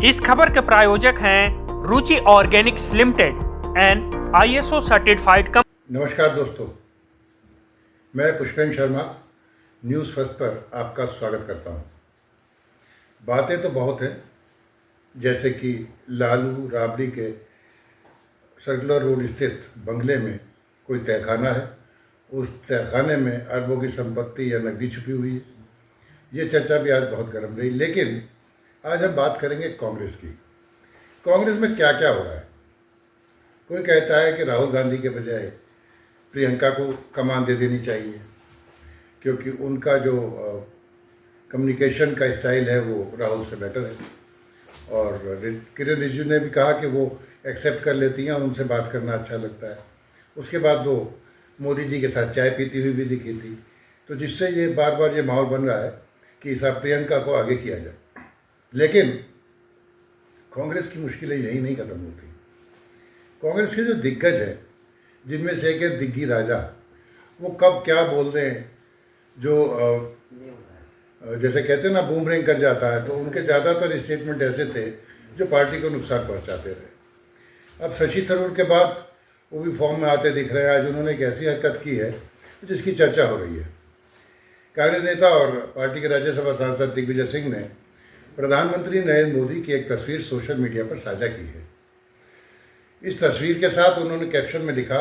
इस खबर के प्रायोजक हैं Ruchi Organics Limited and ISO certified company. नमस्कार दोस्तों, मैं पुष्पेंद्र शर्मा न्यूज़ फर्स्ट पर आपका स्वागत करता हूं। बातें तो बहुत हैं, जैसे कि लालू राबड़ी के सर्कुलर रोड स्थित बंगले में कोई तहखाना है, उस तहखाने में अरबों की संपत्ति या नकदी छुपी हुई है। ये चर्चा भी आज बहुत गर्म रही। लेकिन आज हम बात करेंगे कांग्रेस की। कांग्रेस में क्या क्या हो रहा है। कोई कहता है कि राहुल गांधी के बजाय प्रियंका को कमान दे देनी चाहिए, क्योंकि उनका जो कम्युनिकेशन का स्टाइल है वो राहुल से बेटर है। और किरण रिजिजू ने भी कहा कि वो एक्सेप्ट कर लेती हैं, उनसे बात करना अच्छा लगता है। उसके बाद वो मोदी जी के साथ चाय पीती हुई भी दिखी थी। तो जिससे ये बार बार ये माहौल बन रहा है कि साहब प्रियंका को आगे किया जाए। लेकिन कांग्रेस की मुश्किलें यही नहीं ख़त्म होती। कांग्रेस के जो दिग्गज हैं, जिनमें से एक है दिग्गी राजा, वो कब क्या बोल दें, जो जैसे कहते हैं ना बूमरैंग कर जाता है, तो उनके ज़्यादातर स्टेटमेंट ऐसे थे जो पार्टी को नुकसान पहुंचाते रहे। अब शशि थरूर के बाद वो भी फॉर्म में आते दिख रहे हैं। आज उन्होंने एक ऐसी हरकत की है जिसकी चर्चा हो रही है। कांग्रेस नेता और पार्टी के राज्यसभा सांसद दिग्विजय सिंह ने प्रधानमंत्री नरेंद्र मोदी की एक तस्वीर सोशल मीडिया पर साझा की है। इस तस्वीर के साथ उन्होंने कैप्शन में लिखा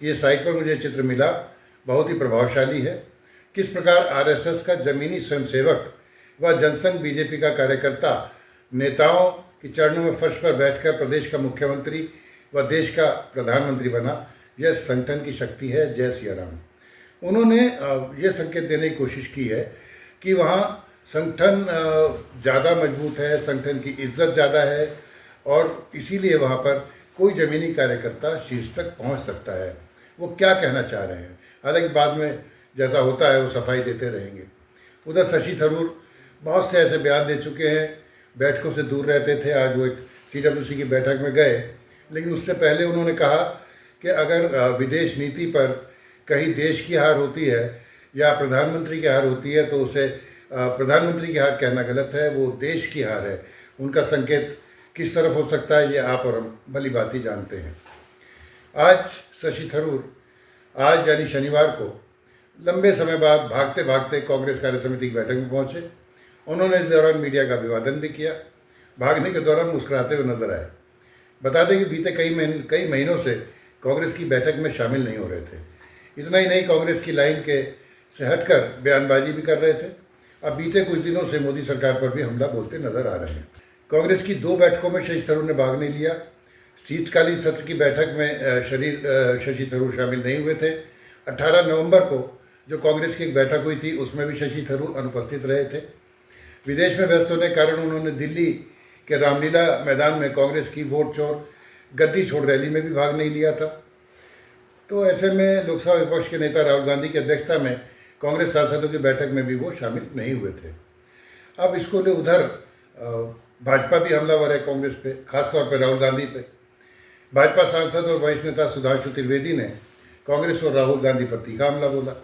कि ये साइट पर मुझे चित्र मिला, बहुत ही प्रभावशाली है। किस प्रकार आरएसएस का जमीनी स्वयंसेवक व जनसंघ बीजेपी का कार्यकर्ता नेताओं के चरणों में फर्श पर बैठकर प्रदेश का मुख्यमंत्री व देश का प्रधानमंत्री बना, यह संगठन की शक्ति है। जय सिया राम। उन्होंने ये संकेत देने की कोशिश की है कि वहाँ संगठन ज़्यादा मजबूत है, संगठन की इज्जत ज़्यादा है और इसीलिए वहाँ पर कोई ज़मीनी कार्यकर्ता शीर्ष तक पहुँच सकता है। वो क्या कहना चाह रहे हैं, हालांकि बाद में जैसा होता है वो सफाई देते रहेंगे। उधर शशि थरूर बहुत से ऐसे बयान दे चुके हैं, बैठकों से दूर रहते थे। आज वो एक CWC की बैठक में गए, लेकिन उससे पहले उन्होंने कहा कि अगर विदेश नीति पर कहीं देश की हार होती है या प्रधानमंत्री की हार होती है तो उसे प्रधानमंत्री की हार कहना गलत है, वो देश की हार है। उनका संकेत किस तरफ हो सकता है ये आप और हम भली भांति जानते हैं। आज शशि थरूर आज यानी शनिवार को लंबे समय बाद भागते भागते कांग्रेस कार्य समिति की बैठक में पहुंचे। उन्होंने इस दौरान मीडिया का अभिवादन भी किया। भागने के दौरान मुस्कुराते हुए नजर आए। बता दें कि बीते कई महीनों से कांग्रेस की बैठक में शामिल नहीं हो रहे थे। इतना ही नहीं, कांग्रेस की लाइन के से हटकर बयानबाजी भी कर रहे थे। अब बीते कुछ दिनों से मोदी सरकार पर भी हमला बोलते नजर आ रहे हैं। कांग्रेस की 2 बैठकों में शशि थरूर ने भाग नहीं लिया। शीतकालीन सत्र की बैठक में शशि थरूर शामिल नहीं हुए थे। 18 नवंबर को जो कांग्रेस की एक बैठक हुई थी उसमें भी शशि थरूर अनुपस्थित रहे थे। विदेश में व्यस्त होने के कारण उन्होंने दिल्ली के रामलीला मैदान में कांग्रेस की वोट चोर गद्दी छोड़ रैली में भी भाग नहीं लिया था। तो ऐसे में लोकसभा विपक्ष के नेता राहुल गांधी की अध्यक्षता में कांग्रेस सांसदों की बैठक में भी वो शामिल नहीं हुए थे। अब इसको ले उधर भाजपा भी हमलावर है कांग्रेस पे, खासतौर पर राहुल गांधी पे। भाजपा सांसद और वरिष्ठ नेता सुधांशु त्रिवेदी ने कांग्रेस और राहुल गांधी पर तीखा हमला बोला।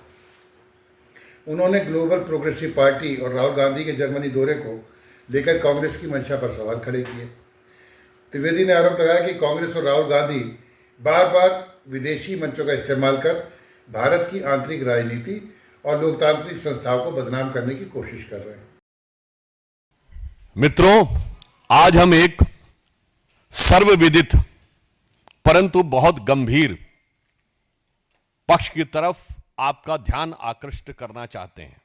उन्होंने ग्लोबल प्रोग्रेसिव पार्टी और राहुल गांधी के जर्मनी दौरे को लेकर कांग्रेस की मंशा पर सवाल खड़े किए। त्रिवेदी ने आरोप लगाया कि कांग्रेस और राहुल गांधी बार बार विदेशी मंचों का इस्तेमाल कर भारत की आंतरिक राजनीति और लोकतांत्रिक संस्थाओं को बदनाम करने की कोशिश कर रहे हैं। मित्रों, आज हम एक सर्वविदित परंतु बहुत गंभीर पक्ष की तरफ आपका ध्यान आकृष्ट करना चाहते हैं।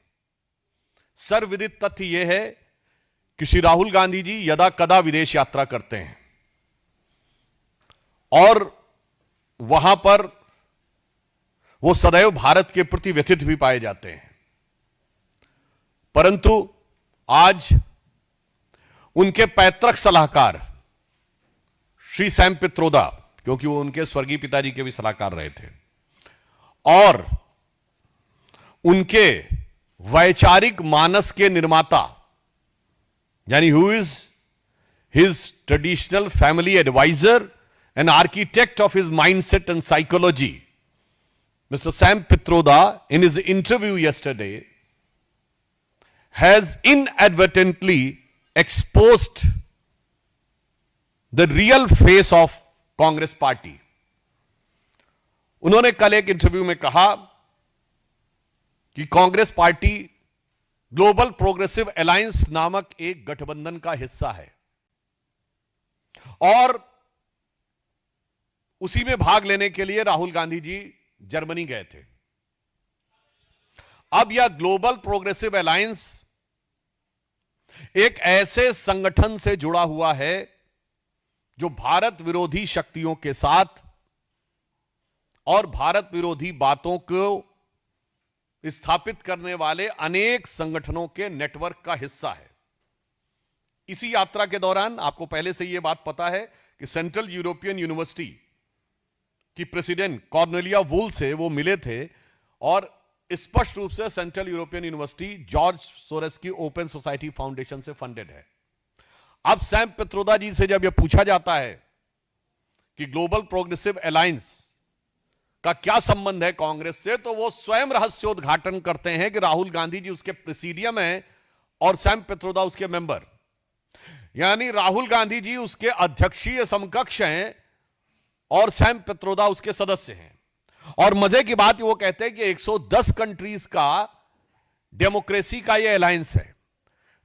सर्वविदित तथ्य यह है कि श्री राहुल गांधी जी यदा कदा विदेश यात्रा करते हैं और वहां पर वो सदैव भारत के प्रति व्यथित भी पाए जाते हैं। परंतु आज उनके पैतृक सलाहकार श्री सैम पित्रोदा, क्योंकि वो उनके स्वर्गीय पिताजी के भी सलाहकार रहे थे, और उनके वैचारिक मानस के निर्माता यानी who is his traditional family advisor and architect of his mindset and psychology, Mr. Sam Pitroda, in his interview yesterday, has inadvertently exposed the real face of Congress party. उन्होंने कल एक इंटरव्यू में कहा कि Congress party global progressive alliance नामक एक गठबंधन का हिस्सा है और उसी में भाग लेने के लिए राहुल गांधी जी जर्मनी गए थे। अब यह ग्लोबल प्रोग्रेसिव अलायंस एक ऐसे संगठन से जुड़ा हुआ है जो भारत विरोधी शक्तियों के साथ और भारत विरोधी बातों को स्थापित करने वाले अनेक संगठनों के नेटवर्क का हिस्सा है। इसी यात्रा के दौरान आपको पहले से यह बात पता है कि सेंट्रल यूरोपियन यूनिवर्सिटी की प्रेसिडेंट कॉर्नेलिया वुल से वो मिले थे और स्पष्ट रूप से central European university George Soros की ओपन सोसाइटी फाउंडेशन से फंडेड है। अब सैम पित्रोदा जी से जब यह पूछा जाता है कि ग्लोबल प्रोग्रेसिव अलायंस का क्या संबंध है कांग्रेस से, तो वो स्वयं रहस्योद्घाटन करते हैं कि राहुल गांधी जी उसके प्रेसिडियम हैं और सैम पित्रोदा उसके मेंबर, यानी राहुल गांधी जी उसके अध्यक्षीय समकक्ष हैं और सैम पित्रोदा उसके सदस्य हैं। और मजे की बात वो कहते हैं कि 110 कंट्रीज का डेमोक्रेसी का ये अलायंस है।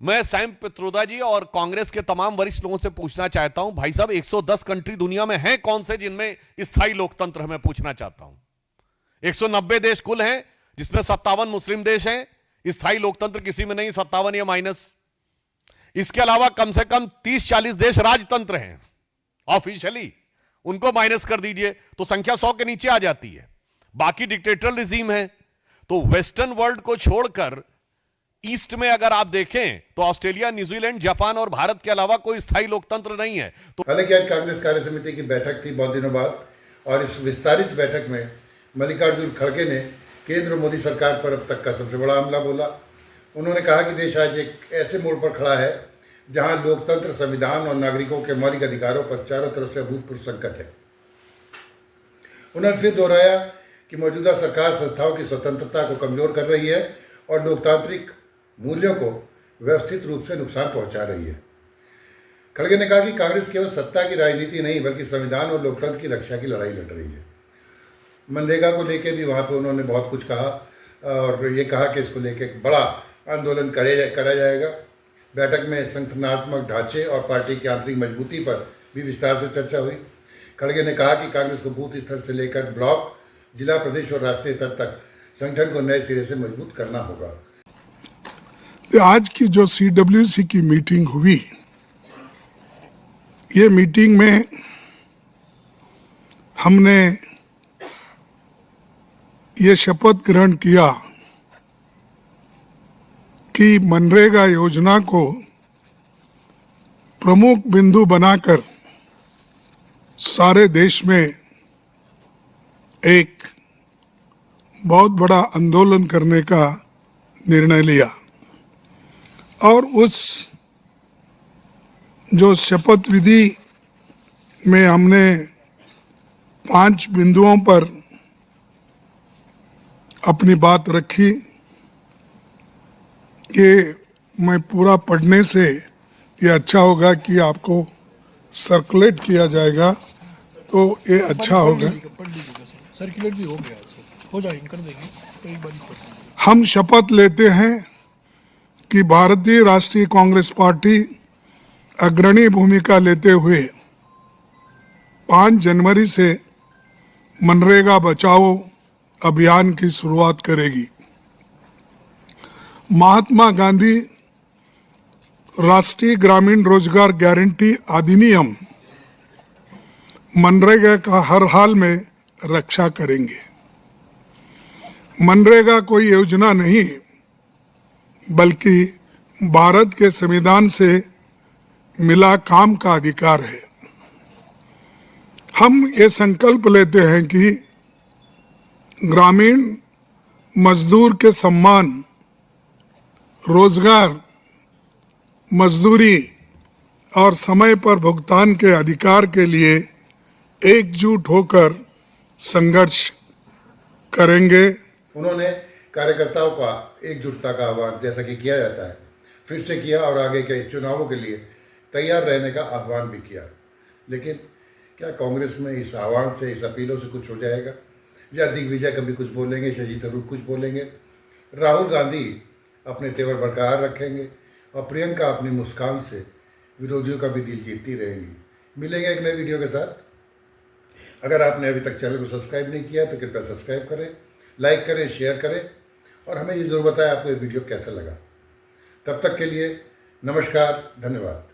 मैं सैम पित्रोदा जी और कांग्रेस के तमाम वरिष्ठ लोगों से पूछना चाहता हूं, भाई साहब 110 कंट्री दुनिया में हैं कौन से जिनमें स्थायी लोकतंत्र है? मैं पूछना चाहता हूं। 190 देश कुल हैं जिसमें 57 मुस्लिम देश हैं, स्थायी लोकतंत्र किसी में नहीं, 57 या माइनस। इसके अलावा कम से कम 30-40 देश राजतंत्र हैं ऑफिशियली, उनको माइनस कर दीजिए तो संख्या 100 के नीचे आ जाती है। बाकी डिक्टेटर रिजीम है। तो वेस्टर्न वर्ल्ड को छोड़कर ईस्ट में अगर आप देखें तो ऑस्ट्रेलिया, न्यूजीलैंड, जापान और भारत के अलावा कोई स्थायी लोकतंत्र नहीं है। तो हालांकि आज कांग्रेस कार्य समिति की बैठक थी बहुत दिनों बाद, और इस विस्तारित बैठक में मल्लिकार्जुन खड़गे ने केंद्र मोदी सरकार पर अब तक का सबसे बड़ा हमला बोला। उन्होंने कहा कि देश आज एक ऐसे मोड़ पर खड़ा है जहां लोकतंत्र, संविधान और नागरिकों के मौलिक अधिकारों पर चारों तरफ से अभूतपूर्व संकट है। उन्होंने फिर दोहराया कि मौजूदा सरकार संस्थाओं की स्वतंत्रता को कमजोर कर रही है और लोकतांत्रिक मूल्यों को व्यवस्थित रूप से नुकसान पहुंचा रही है। खड़गे ने कहा कि कांग्रेस केवल सत्ता की राजनीति नहीं बल्कि संविधान और लोकतंत्र की रक्षा की लड़ाई लड़ रही है। मनरेगा को लेकर भी वहाँ पर उन्होंने बहुत कुछ कहा और ये कहा कि इसको लेकर बड़ा आंदोलन करा जाएगा। बैठक में संगठनात्मक ढांचे और पार्टी की आंतरिक मजबूती पर भी विस्तार से चर्चा हुई। खड़गे ने कहा कि कांग्रेस को बूथ स्तर से लेकर ब्लॉक, जिला, प्रदेश और राष्ट्रीय स्तर तक संगठन को नए सिरे से मजबूत करना होगा। आज की जो CWC की मीटिंग हुई, ये मीटिंग में हमने ये शपथ ग्रहण किया कि मनरेगा योजना को प्रमुख बिंदु बनाकर सारे देश में एक बहुत बड़ा आंदोलन करने का निर्णय लिया। और उस जो शपथ विधि में हमने 5 बिंदुओं पर अपनी बात रखी कि मैं पूरा पढ़ने से ये अच्छा होगा कि आपको सर्कुलेट किया जाएगा, तो ये अच्छा होगा। सर्कुलेट भी हो गया, हो जाएगा, कर देंगे तो एक बार हम शपथ लेते हैं कि भारतीय राष्ट्रीय कांग्रेस पार्टी अग्रणी भूमिका लेते हुए 5 जनवरी से मनरेगा बचाओ अभियान की शुरुआत करेगी। महात्मा गांधी राष्ट्रीय ग्रामीण रोजगार गारंटी अधिनियम मनरेगा का हर हाल में रक्षा करेंगे। मनरेगा कोई योजना नहीं बल्कि भारत के संविधान से मिला काम का अधिकार है। हम ये संकल्प लेते हैं कि ग्रामीण मजदूर के सम्मान, रोजगार, मजदूरी और समय पर भुगतान के अधिकार के लिए एकजुट होकर संघर्ष करेंगे। उन्होंने कार्यकर्ताओं का एकजुटता का आह्वान, जैसा कि किया जाता है, फिर से किया और आगे के चुनावों के लिए तैयार रहने का आह्वान भी किया। लेकिन क्या कांग्रेस में इस आह्वान से, इस अपीलों से कुछ हो जाएगा? या दिग्विजय कभी कुछ बोलेंगे, शशि थरूर कुछ बोलेंगे, राहुल गांधी अपने तेवर बरकरार रखेंगे और प्रियंका अपनी मुस्कान से विरोधियों का भी दिल जीतती रहेंगी। मिलेंगे एक नए वीडियो के साथ। अगर आपने अभी तक चैनल को सब्सक्राइब नहीं किया तो कृपया सब्सक्राइब करें, लाइक करें, शेयर करें और हमें ये ज़रूर बताएं आपको ये वीडियो कैसा लगा। तब तक के लिए नमस्कार, धन्यवाद।